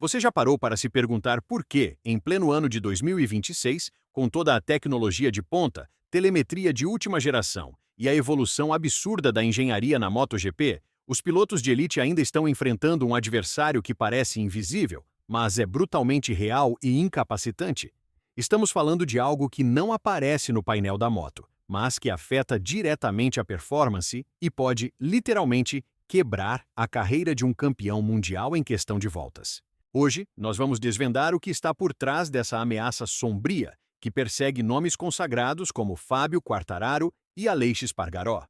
Você já parou para se perguntar por que, em pleno ano de 2026, com toda a tecnologia de ponta, telemetria de última geração e a evolução absurda da engenharia na MotoGP, os pilotos de elite ainda estão enfrentando um adversário que parece invisível, mas é brutalmente real e incapacitante? Estamos falando de algo que não aparece no painel da moto, mas que afeta diretamente a performance e pode, literalmente, quebrar a carreira de um campeão mundial em questão de voltas. Hoje, nós vamos desvendar o que está por trás dessa ameaça sombria que persegue nomes consagrados como Fábio Quartararo e Aleix Espargaró.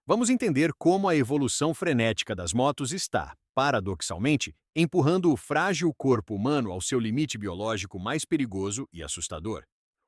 Vamos entender como a evolução frenética das motos está, paradoxalmente, empurrando o frágil corpo humano ao seu limite biológico mais perigoso e assustador.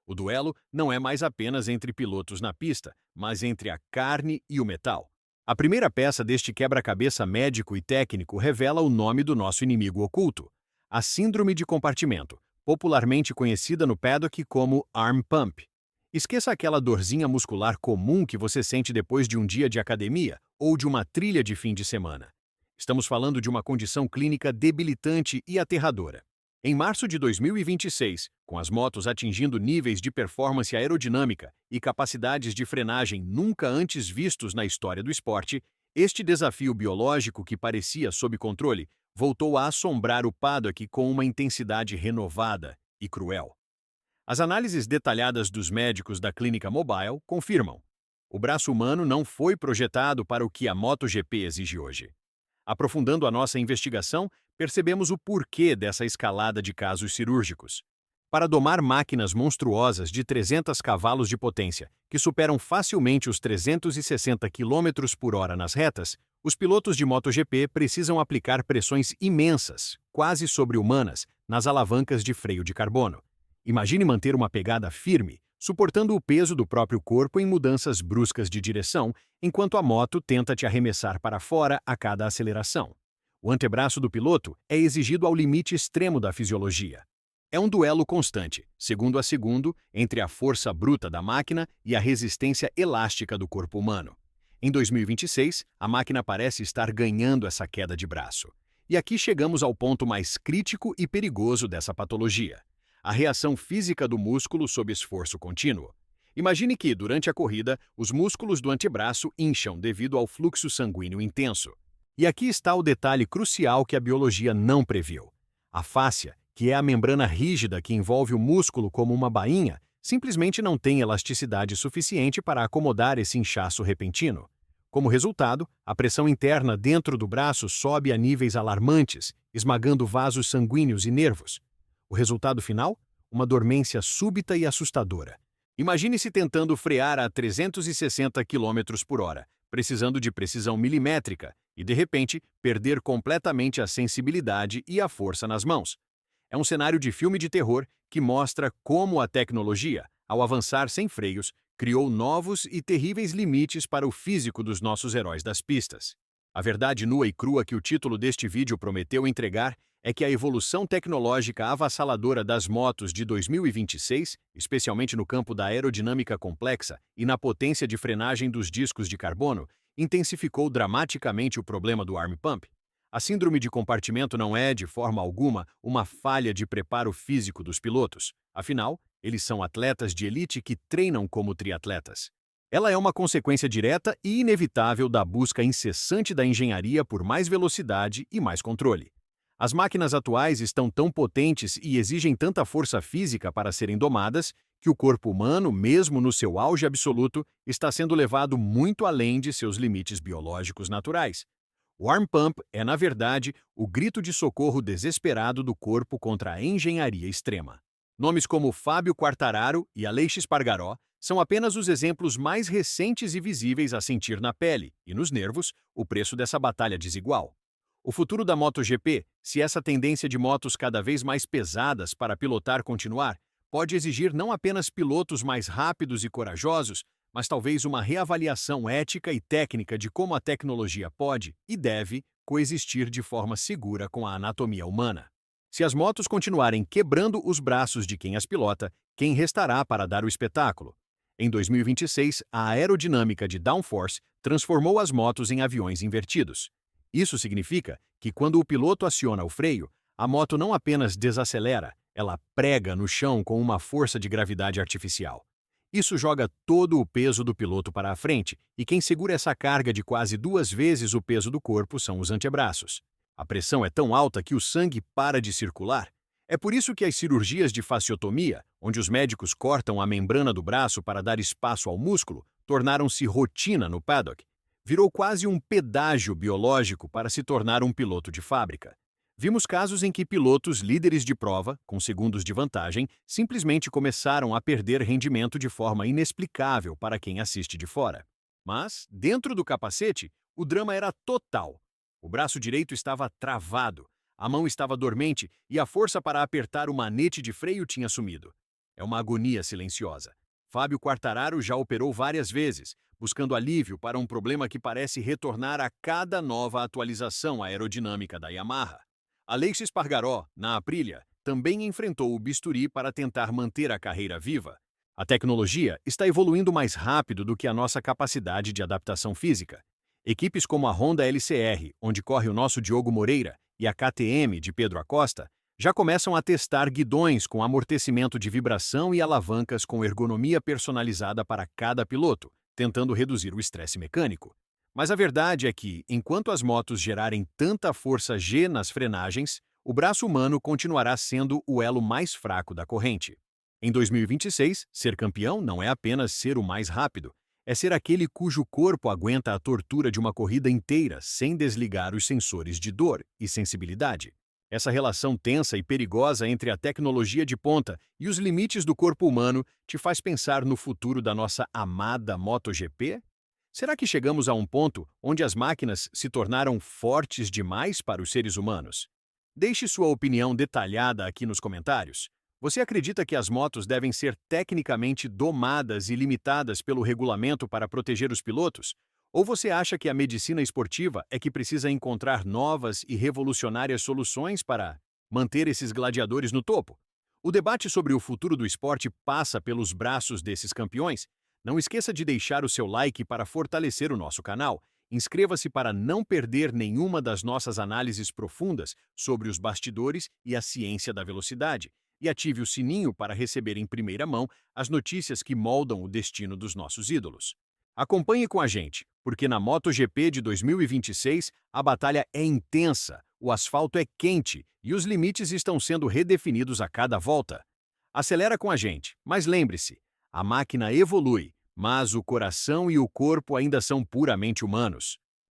O duelo não é mais apenas entre pilotos na pista, mas entre a carne e o metal. A primeira peça deste quebra-cabeça médico e técnico revela o nome do nosso inimigo oculto: a síndrome de compartimento, popularmente conhecida no paddock como arm pump. Esqueça aquela dorzinha muscular comum que você sente depois de um dia de academia ou de uma trilha de fim de semana. Estamos falando de uma condição clínica debilitante e aterradora. Em março de 2026, com as motos atingindo níveis de performance aerodinâmica e capacidades de frenagem nunca antes vistos na história do esporte, este desafio biológico que parecia sob controle voltou a assombrar o paddock com uma intensidade renovada e cruel. As análises detalhadas dos médicos da clínica Mobile confirmam: o braço humano não foi projetado para o que a MotoGP exige hoje. Aprofundando a nossa investigação, percebemos o porquê dessa escalada de casos cirúrgicos. Para domar máquinas monstruosas de 300 cavalos de potência, que superam facilmente os 360 km por hora nas retas, os pilotos de MotoGP precisam aplicar pressões imensas, quase sobre-humanas, nas alavancas de freio de carbono. Imagine manter uma pegada firme, suportando o peso do próprio corpo em mudanças bruscas de direção, enquanto a moto tenta te arremessar para fora a cada aceleração. O antebraço do piloto é exigido ao limite extremo da fisiologia. É um duelo constante, segundo a segundo, entre a força bruta da máquina e a resistência elástica do corpo humano. Em 2026, a máquina parece estar ganhando essa queda de braço. E aqui chegamos ao ponto mais crítico e perigoso dessa patologia: a reação física do músculo sob esforço contínuo. Imagine que, durante a corrida, os músculos do antebraço incham devido ao fluxo sanguíneo intenso. E aqui está o detalhe crucial que a biologia não previu. A fáscia, que é a membrana rígida que envolve o músculo como uma bainha, simplesmente não tem elasticidade suficiente para acomodar esse inchaço repentino. Como resultado, a pressão interna dentro do braço sobe a níveis alarmantes, esmagando vasos sanguíneos e nervos. O resultado final? Uma dormência súbita e assustadora. Imagine-se tentando frear a 360 km por hora, precisando de precisão milimétrica, e de repente perder completamente a sensibilidade e a força nas mãos. É um cenário de filme de terror que mostra como a tecnologia, ao avançar sem freios, criou novos e terríveis limites para o físico dos nossos heróis das pistas. A verdade nua e crua que o título deste vídeo prometeu entregar é que a evolução tecnológica avassaladora das motos de 2026, especialmente no campo da aerodinâmica complexa e na potência de frenagem dos discos de carbono, intensificou dramaticamente o problema do arm pump. A síndrome de compartimento não é, de forma alguma, uma falha de preparo físico dos pilotos. Afinal, eles são atletas de elite que treinam como triatletas. Ela é uma consequência direta e inevitável da busca incessante da engenharia por mais velocidade e mais controle. As máquinas atuais estão tão potentes e exigem tanta força física para serem domadas que o corpo humano, mesmo no seu auge absoluto, está sendo levado muito além de seus limites biológicos naturais. O arm pump é, na verdade, o grito de socorro desesperado do corpo contra a engenharia extrema. Nomes como Fábio Quartararo e Aleix Espargaró são apenas os exemplos mais recentes e visíveis a sentir na pele e nos nervos o preço dessa batalha desigual. O futuro da MotoGP, se essa tendência de motos cada vez mais pesadas para pilotar continuar, pode exigir não apenas pilotos mais rápidos e corajosos, mas talvez uma reavaliação ética e técnica de como a tecnologia pode e deve coexistir de forma segura com a anatomia humana. Se as motos continuarem quebrando os braços de quem as pilota, quem restará para dar o espetáculo? Em 2026, a aerodinâmica de downforce transformou as motos em aviões invertidos. Isso significa que, quando o piloto aciona o freio, A moto não apenas desacelera, ela prega no chão com uma força de gravidade artificial. Isso joga todo o peso do piloto para a frente, e quem segura essa carga de quase 2 vezes o peso do corpo são os antebraços. A pressão é tão alta que o sangue para de circular. É por isso que as cirurgias de fasciotomia, onde os médicos cortam a membrana do braço para dar espaço ao músculo, tornaram-se rotina no paddock. Virou quase um pedágio biológico para se tornar um piloto de fábrica. Vimos casos em que pilotos líderes de prova, com segundos de vantagem, simplesmente começaram a perder rendimento de forma inexplicável para quem assiste de fora. Mas, dentro do capacete, o drama era total. O braço direito estava travado, a mão estava dormente e a força para apertar o manete de freio tinha sumido. É uma agonia silenciosa. Fábio Quartararo já operou várias vezes, buscando alívio para um problema que parece retornar a cada nova atualização aerodinâmica da Yamaha. Aleix Espargaró, na Aprilia, também enfrentou o bisturi para tentar manter a carreira viva. A tecnologia está evoluindo mais rápido do que a nossa capacidade de adaptação física. Equipes como a Honda LCR, onde corre o nosso Diogo Moreira, e a KTM de Pedro Acosta, já começam a testar guidões com amortecimento de vibração e alavancas com ergonomia personalizada para cada piloto, tentando reduzir o estresse mecânico. Mas a verdade é que, enquanto as motos gerarem tanta força G nas frenagens, o braço humano continuará sendo o elo mais fraco da corrente. Em 2026, ser campeão não é apenas ser o mais rápido, é ser aquele cujo corpo aguenta a tortura de uma corrida inteira sem desligar os sensores de dor e sensibilidade. Essa relação tensa e perigosa entre a tecnologia de ponta e os limites do corpo humano te faz pensar no futuro da nossa amada MotoGP? Será que chegamos a um ponto onde as máquinas se tornaram fortes demais para os seres humanos? Deixe sua opinião detalhada aqui nos comentários. Você acredita que as motos devem ser tecnicamente domadas e limitadas pelo regulamento para proteger os pilotos? Ou você acha que a medicina esportiva é que precisa encontrar novas e revolucionárias soluções para manter esses gladiadores no topo? O debate sobre o futuro do esporte passa pelos braços desses campeões. Não esqueça de deixar o seu like para fortalecer o nosso canal. Inscreva-se para não perder nenhuma das nossas análises profundas sobre os bastidores e a ciência da velocidade. E ative o sininho para receber em primeira mão as notícias que moldam o destino dos nossos ídolos. Acompanhe com a gente, porque na MotoGP de 2026 a batalha é intensa, o asfalto é quente e os limites estão sendo redefinidos a cada volta. Acelera com a gente, mas lembre-se, a máquina evolui, mas o coração e o corpo ainda são puramente humanos.